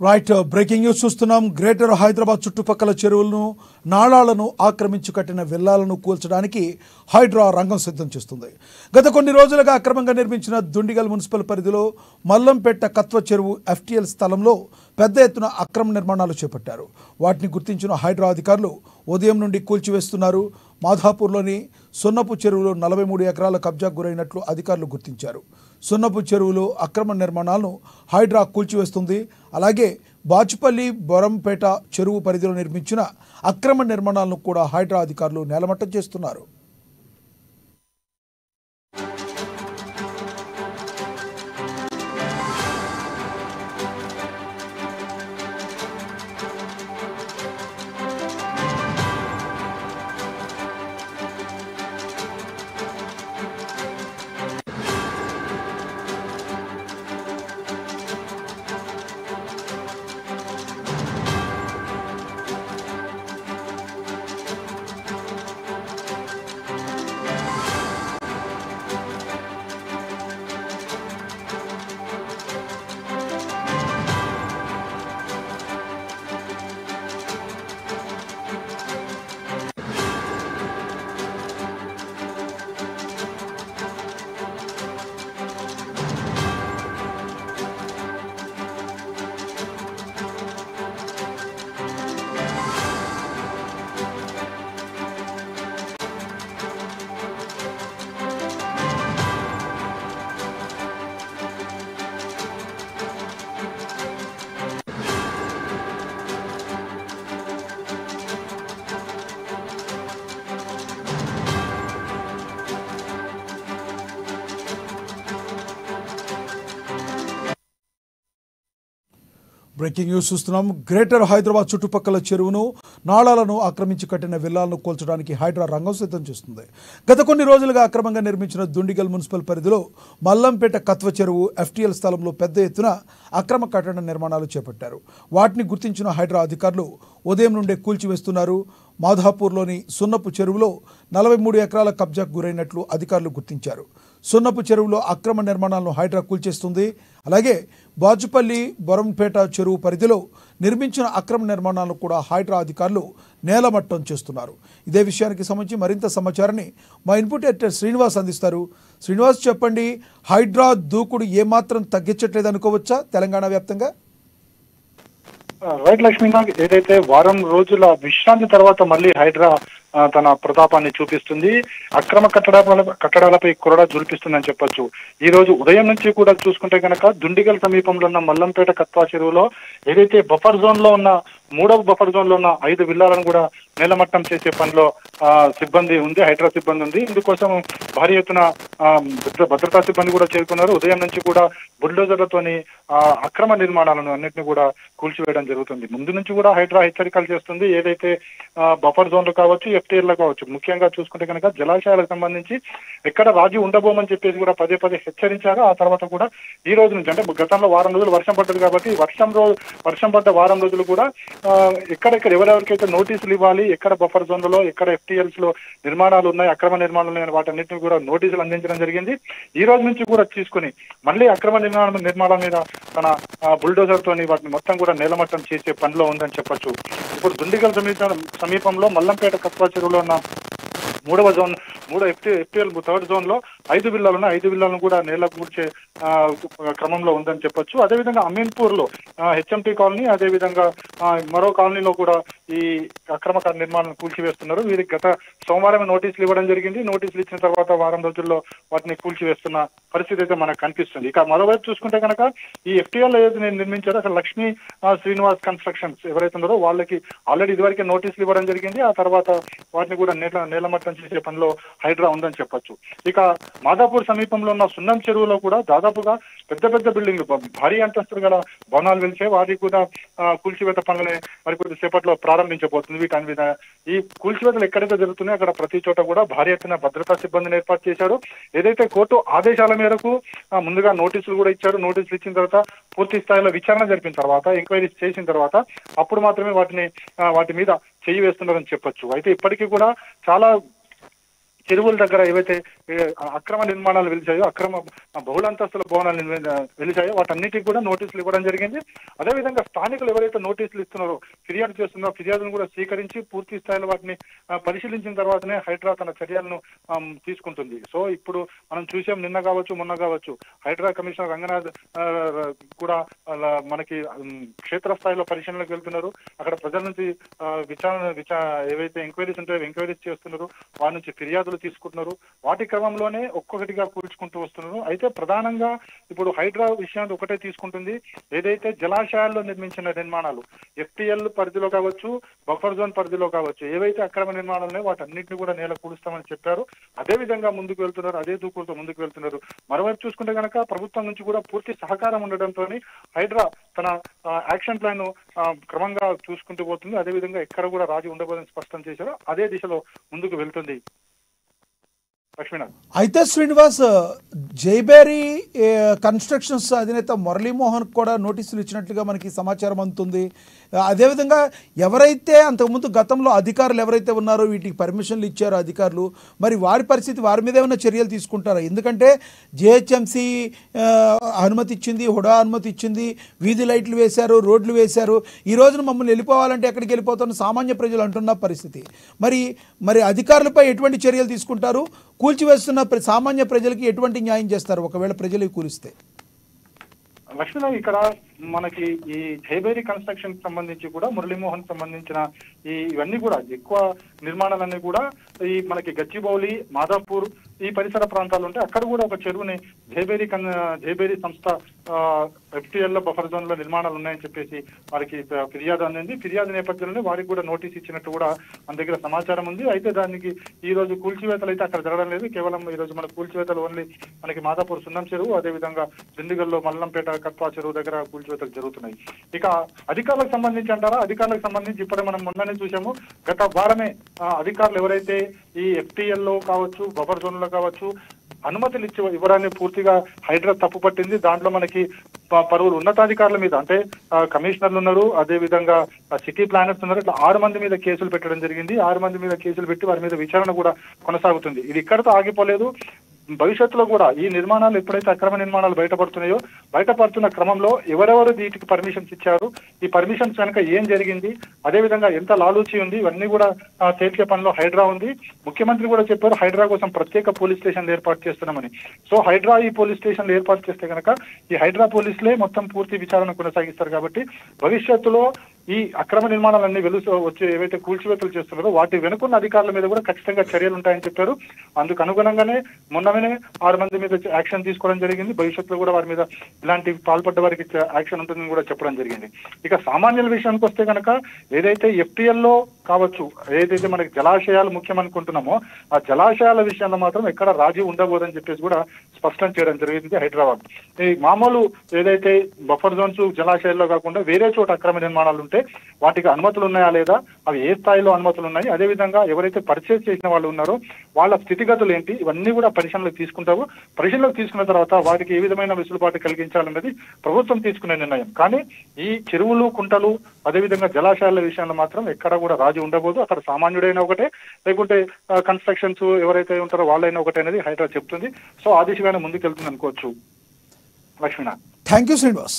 Right breaking news చూస్తున్నాం. Greater Hyderabad చుట్టుపక్కల చెరువులను నాళాలను ఆక్రమించి కట్టిన విల్లాలను కూల్చడానికి హైడ్రా రంగం సిద్ధం చేస్తుంది. గత కొన్ని రోజులుగా అక్రమంగా నిర్మించిన దుండిగల్ మున్సిపల్ పరిధిలో మల్లంపేట కత్వ చెరువు ఎఫ్టీఎల్ స్థలంలో పెద్ద ఎత్తున అక్రమ నిర్మాణాలు చేపట్టారు. వాటిని గుర్తించిన హైడ్రా అధికారులు ఉదయం నుండి కూల్చివేస్తున్నారు. మాధాపూర్లోని సున్నపు చెరువులో 43 ఎకరాల కబ్జాకు గురైనట్లు అధికారులు గుర్తించారు. సున్నపు చెరువులో అక్రమ నిర్మాణాలను హైడ్రా కూల్చివేస్తుంది. అలాగే బాచుపల్లి బొరంపేట చెరువు పరిధిలో నిర్మించిన అక్రమ నిర్మాణాలను కూడా హైడ్రా అధికారులు నేలమట్టం చేస్తున్నారు. బ్రేకింగ్ న్యూస్ చూస్తున్నాం. గ్రేటర్ హైదరాబాద్ చుట్టుపక్కల చెరువును నాళాలను ఆక్రమించి కట్టిన విల్లాలను కూల్చడానికి హైడ్రా రంగం సిద్ధం చేస్తుంది. గత కొన్ని రోజులుగా అక్రమంగా నిర్మించిన దుండిగల్ మున్సిపల్ పరిధిలో మల్లంపేట కత్వ చెరువు ఎఫ్టీఎల్ స్థలంలో పెద్ద ఎత్తున అక్రమ కట్టడ నిర్మాణాలు చేపట్టారు. వాటిని గుర్తించిన హైడ్రా అధికారులు ఉదయం నుండే కూల్చివేస్తున్నారు. మాధాపూర్లోని సున్నపు చెరువులో 43 ఎకరాల కబ్జాకు గురైనట్లు అధికారులు గుర్తించారు. సున్నపు చెరువులో అక్రమ నిర్మాణాలను హైడ్రా కూల్చేస్తుంది. అలాగే బాచుపల్లి బొరంపేట చెరువు పరిధిలో నిర్మించిన అక్రమ నిర్మాణాలను కూడా హైడ్రా అధికారులు నేలమట్టం చేస్తున్నారు. ఇదే విషయానికి సంబంధించి మరింత సమాచారాన్ని మా ఇన్పుట్ ఎడిటర్ శ్రీనివాస్ అందిస్తారు. శ్రీనివాస్, చెప్పండి, హైడ్రా దూకుడు ఏమాత్రం తగ్గించట్లేదు అనుకోవచ్చా తెలంగాణ వ్యాప్తంగా? రైట్ లక్ష్మీనాథ్, ఏదైతే వారం రోజుల విశ్రాంతి తర్వాత మళ్ళీ హైడ్రా తన ప్రతాపాన్ని చూపిస్తుంది. అక్రమ కట్టడాలపై కొరడా జులిపిస్తుందని చెప్పొచ్చు. ఈ రోజు ఉదయం నుంచి కూడా చూసుకుంటే కనుక దుండిగల్ సమీపంలో ఉన్న మల్లంపేట కత్వా చెరువులో ఏదైతే బఫర్ జోన్ లో ఉన్న 3వ బఫర్ జోన్ లో ఉన్న 5 విల్లాలను కూడా నేలమట్టం చేసే పనిలో సిబ్బంది ఉంది, హైడ్రా సిబ్బంది ఉంది. ఇందుకోసం భారీ ఎత్తున భద్రతా సిబ్బంది కూడా చేరుకున్నారు. ఉదయం నుంచి కూడా బుల్డోజర్లతోని అక్రమ నిర్మాణాలను అన్నింటినీ కూడా కూల్చివేయడం జరుగుతుంది. ముందు నుంచి కూడా హైడ్రా హెచ్చరికలు చేస్తుంది. ఏదైతే బఫర్ జోన్లు కావచ్చు, ఎఫ్టీఎల్ కావచ్చు, ముఖ్యంగా చూసుకుంటే కనుక జలాశయాలకు సంబంధించి ఎక్కడ రాజీ ఉండబోమని చెప్పేసి కూడా పదే పదే హెచ్చరించారు. ఆ తర్వాత కూడా ఈ రోజు నుంచి, అంటే గతంలో వారం రోజులు వర్షం పడ్డది కాబట్టి వర్షం పడ్డ వారం రోజులు కూడా ఎక్కడెక్కడ ఎవరెవరికైతే నోటీసులు ఇవ్వాలి, ఎక్కడ బఫర్ జోన్లలో ఎక్కడ ఎఫ్టీఎల్స్ లో నిర్మాణాలు ఉన్నాయి, అక్రమ నిర్మాణాలు ఉన్నాయి, వాటన్నిటిని కూడా నోటీసులు అందించడం జరిగింది. ఈ రోజు నుంచి కూడా తీసుకుని మళ్ళీ అక్రమ నిర్మాణాల మీద తన బుల్డోజర్ తోని వాటిని మొత్తం కూడా నేలమట్టం చేసే పనిలో ఉందని చెప్పొచ్చు. ఇప్పుడు దుండిగల్ సమీపంలో మల్లంపేట కత్వా చెరువులో ఉన్న 3వ జోన్, 3 ఎఫ్టీఎల్ 3rd జోన్ లో 5 విల్లాలు ఉన్నాయి. 5 విల్లాలను కూడా నేల కూర్చే క్రమంలో ఉందని చెప్పొచ్చు. అదేవిధంగా అమీన్పూర్ లో హెచ్ఎంటీ కాలనీ, అదేవిధంగా మరో కాలనీలో కూడా ఈ అక్రమ నిర్మాణాలను కూల్చివేస్తున్నారు. వీరికి గత సోమవారం నోటీసులు ఇవ్వడం జరిగింది. నోటీసులు ఇచ్చిన తర్వాత వారం రోజుల్లో వాటిని కూల్చివేస్తున్న పరిస్థితి అయితే మనకు కనిపిస్తుంది. ఇక మరోవైపు చూసుకుంటే కనుక ఈ ఎఫ్టీఎల్ ఏదైతే నిర్మించారో అసలు లక్ష్మీ శ్రీనివాస్ కన్స్ట్రక్షన్స్ ఎవరైతే ఉన్నారో వాళ్ళకి ఆల్రెడీ ఇదివరకే నోటీసులు ఇవ్వడం జరిగింది. ఆ తర్వాత వాటిని కూడా నేలమట్టం చేసే పనిలో హైడ్రా ఉందని చెప్పొచ్చు. ఇక మాదాపూర్ సమీపంలో ఉన్న సున్నం చెరువులో కూడా దాదాపుగా పెద్ద పెద్ద బిల్డింగ్లు, భారీ అంతస్తులు గల భవనాలు వెలిసే వాటికి కూడా కూల్చివేత పనులని మరి కొద్దిసేపట్లో ప్రారంభించబోతుంది. వీటన్ని ఈ కూల్చివేతలు ఎక్కడైతే జరుగుతున్నాయో అక్కడ ప్రతి చోట కూడా భారీ ఎత్తున భద్రతా సిబ్బందిని ఏర్పాటు చేశారు. ఏదైతే కోర్టు ఆదేశాల మేరకు ముందుగా నోటీసులు కూడా ఇచ్చారు. నోటీసులు ఇచ్చిన తర్వాత పూర్తి స్థాయిలో విచారణ జరిపిన తర్వాత, ఎంక్వైరీస్ చేసిన తర్వాత అప్పుడు మాత్రమే వాటి మీద చెయ్యి వేస్తున్నారని చెప్పొచ్చు. అయితే ఇప్పటికీ కూడా చాలా చెరువుల దగ్గర ఏవైతే అక్రమ నిర్మాణాలు వెలిచాయో, అక్రమ బహుళంతస్తుల భవనాలు వెలిచాయో వాటన్నిటికి కూడా నోటీసులు ఇవ్వడం జరిగింది. అదేవిధంగా స్థానికులు ఎవరైతే నోటీసులు ఇస్తున్నారో, ఫిర్యాదు చేస్తున్నారో, ఫిర్యాదును కూడా స్వీకరించి పూర్తి స్థాయిలో వాటిని పరిశీలించిన తర్వాతనే హైడ్రా తన చర్యలను తీసుకుంటుంది. సో ఇప్పుడు మనం చూసాం, నిన్న కావచ్చు మొన్న కావచ్చు హైడ్రా కమిషనర్ రంగనాథ్ కూడా మనకి క్షేత్రస్థాయిలో పరిశీలనకు వెళ్తున్నారు. అక్కడ ప్రజల నుంచి ఏవైతే ఎంక్వైరీస్ ఉంటాయో ఎంక్వైరీస్ చేస్తున్నారు, వారి నుంచి ఫిర్యాదులు తీసుకుంటున్నారు. వాటి క్రమంలోనే ఒక్కొక్కటిగా కూల్చుకుంటూ వస్తున్నారు. అయితే ప్రధానంగా ఇప్పుడు హైడ్రా విషయాన్ని ఒకటే తీసుకుంటుంది, ఏదైతే జలాశయాల్లో నిర్మించిన నిర్మాణాలు FTL పరిధిలో కావచ్చు, బఫర్ జోన్ పరిధిలో కావచ్చు, ఏవైతే అక్రమ నిర్మాణాలు ఉన్నాయో వాటన్నింటినీ కూడా నేల కూలుస్తామని చెప్పారు. అదే విధంగా ముందుకు వెళ్తున్నారు, అదే దూకులతో ముందుకు వెళ్తున్నారు. మరోవైపు చూసుకుంటే కనుక ప్రభుత్వం నుంచి కూడా పూర్తి సహకారం ఉండడంతో హైడ్రా తన యాక్షన్ ప్లాన్ క్రమంగా చూసుకుంటూ పోతుంది. అదేవిధంగా ఎక్కడ కూడా రాజీ ఉండబోదని స్పష్టం చేశారు. అదే దిశలో ముందుకు వెళ్తుంది. లక్ష్మీనాథ్. అయితే శ్రీనివాస్, జైబేరీ కన్స్ట్రక్షన్స్ అధినేత మురళీమోహన్ కూడా నోటీసులు ఇచ్చినట్లుగా మనకి సమాచారం అందుతుంది. అదేవిధంగా ఎవరైతే అంతకుముందు గతంలో అధికారులు ఎవరైతే ఉన్నారో వీటికి పర్మిషన్లు ఇచ్చారో అధికారులు, మరి వారి పరిస్థితి, వారి మీద ఏమైనా చర్యలు తీసుకుంటారా? ఎందుకంటే GHMC అనుమతి ఇచ్చింది, హుడా అనుమతి ఇచ్చింది, వీధి లైట్లు వేశారు, రోడ్లు వేశారు. ఈ రోజున మమ్మల్ని వెళ్ళిపోవాలంటే ఎక్కడికి వెళ్ళిపోతాను సామాన్య ప్రజలు అంటున్న పరిస్థితి. మరి అధికారులపై ఎటువంటి చర్యలు తీసుకుంటారు? కూల్చివేస్తున్న సామాన్య ప్రజలకి ఎటువంటి న్యాయం చేస్తారు ఒకవేళ ప్రజలు కూలిస్తే? లక్ష్మీనాథ్, ఇక్కడ మనకి ఈ జైబేరీ కన్స్ట్రక్షన్ కి సంబంధించి కూడా మురళీమోహన్ సంబంధించిన ఇవన్నీ కూడా ఎక్కువ నిర్మాణాలన్నీ కూడా ఈ మనకి గచ్చిబౌలి, మాదాపూర్ ఈ పరిసర ప్రాంతాలు ఉంటాయి. అక్కడ కూడా ఒక చెరువుని జైబేరీ సంస్థ FTL లో బఫర్ జోన్ లో నిర్మాణాలు ఉన్నాయని చెప్పేసి వారికి ఫిర్యాదు అందింది. ఫిర్యాదు నేపథ్యంలో వారికి కూడా నోటీస్ ఇచ్చినట్టు కూడా మన దగ్గర సమాచారం ఉంది. అయితే దానికి ఈ రోజు కూల్చివేతలు అయితే అక్కడ జరగడం లేదు. కేవలం ఈ రోజు మన కూల్చివేతలు ఓన్లీ మనకి మాదాపూర్ సున్నం చెరువు, అదేవిధంగా దిండిగల్లో మల్లంపేట కత్వా చెరువు దగ్గర కూల్చివేతలు జరుగుతున్నాయి. ఇక అధికారులకు సంబంధించి అంటారా, అధికారులకు సంబంధించి ఇప్పుడే మనం మొన్ననే చూసాము. గత వారమే అధికారులు ఎవరైతే ఈ FTL లో కావచ్చు, బఫర్ జోన్ లో కావచ్చు అనుమతులు ఇవ్వడాన్ని పూర్తిగా హైడ్రా తప్పు పట్టింది. దాంట్లో మనకి పలువురు ఉన్నతాధికారుల మీద, అంటే కమిషనర్లు ఉన్నారు, అదే విధంగా సిటీ ప్లానర్స్ ఉన్నారు, ఇట్లా 6 మంది మీద కేసులు పెట్టడం జరిగింది. 6 మంది మీద కేసులు పెట్టి వారి మీద విచారణ కూడా కొనసాగుతుంది. ఇది ఇక్కడతో ఆగిపోలేదు. భవిష్యత్తులో కూడా ఈ నిర్మాణాలు ఎప్పుడైతే అక్రమ నిర్మాణాలు బయటపడుతున్న క్రమంలో ఎవరెవరు వీటికి పర్మిషన్స్ ఇచ్చారు, ఈ పర్మిషన్స్ కనుక ఏం జరిగింది, అదేవిధంగా ఎంత లాలూచి ఉంది, ఇవన్నీ కూడా తేల్చే పనిలో హైడ్రా ఉంది. ముఖ్యమంత్రి కూడా చెప్పారు హైడ్రా కోసం ప్రత్యేక పోలీస్ స్టేషన్లు ఏర్పాటు చేస్తున్నామని. సో హైడ్రా ఈ పోలీస్ స్టేషన్లు ఏర్పాటు చేస్తే కనుక ఈ హైడ్రా పోలీసులే మొత్తం పూర్తి విచారణ కొనసాగిస్తారు. కాబట్టి భవిష్యత్తులో ఈ అక్రమ నిర్మాణాలన్నీ వచ్చి ఏవైతే కూల్చివేతలు చేస్తున్నారో వాటి వెనుకున్న అధికారుల మీద కూడా ఖచ్చితంగా చర్యలు ఉంటాయని చెప్పారు. అందుకు అనుగుణంగానే మొన్ననే 6 మంది మీద యాక్షన్ తీసుకోవడం జరిగింది. భవిష్యత్తులో కూడా వారి మీద ఇలాంటి పాల్పడ్డ వారికి యాక్షన్ ఉంటుందని కూడా చెప్పడం జరిగింది. ఇక సామాన్యుల విషయానికి వస్తే కనుక ఏదైతే FTL లో కావచ్చు, ఏదైతే మనకి జలాశయాలు ముఖ్యం అనుకుంటున్నామో ఆ జలాశయాల విషయంలో మాత్రం ఎక్కడ రాజీ ఉండబోదని చెప్పేసి కూడా స్పష్టం చేయడం జరిగింది హైదరాబాద్. ఈ మామూలు ఏదైతే బఫర్ జోన్స్ జలాశయాల్లో కాకుండా వేరే చోట అక్రమ నిర్మాణాలు ఉంటే వాటికి అనుమతులు ఉన్నాయా లేదా, అవి ఏ స్థాయిలో అనుమతులు ఉన్నాయి, అదేవిధంగా ఎవరైతే పర్చేస్ చేసిన వాళ్ళు ఉన్నారో వాళ్ళ స్థితిగతులు ఏంటి, ఇవన్నీ కూడా పరిశీలనలోకి తీసుకున్న తర్వాత వాటికి ఏ విధమైన వెసులుబాటు కలిగించాలన్నది ప్రభుత్వం తీసుకునే నిర్ణయం. కానీ ఈ చెరువులు, కుంటలు, అదేవిధంగా జలాశయాల విషయంలో మాత్రం ఎక్కడ కూడా రాజీ ఉండబోదు. అక్కడ సామాన్యుడైనా ఒకటే, లేకుంటే కన్స్ట్రక్షన్స్ ఎవరైతే ఉంటారో వాళ్ళైనా ఒకటే అనేది హైడ్రా చెప్తుంది. సో ఆ దిశగానే ముందుకెళ్తుంది అనుకోవచ్చు. లక్ష్మీనాథ్. Thank you Srinivas.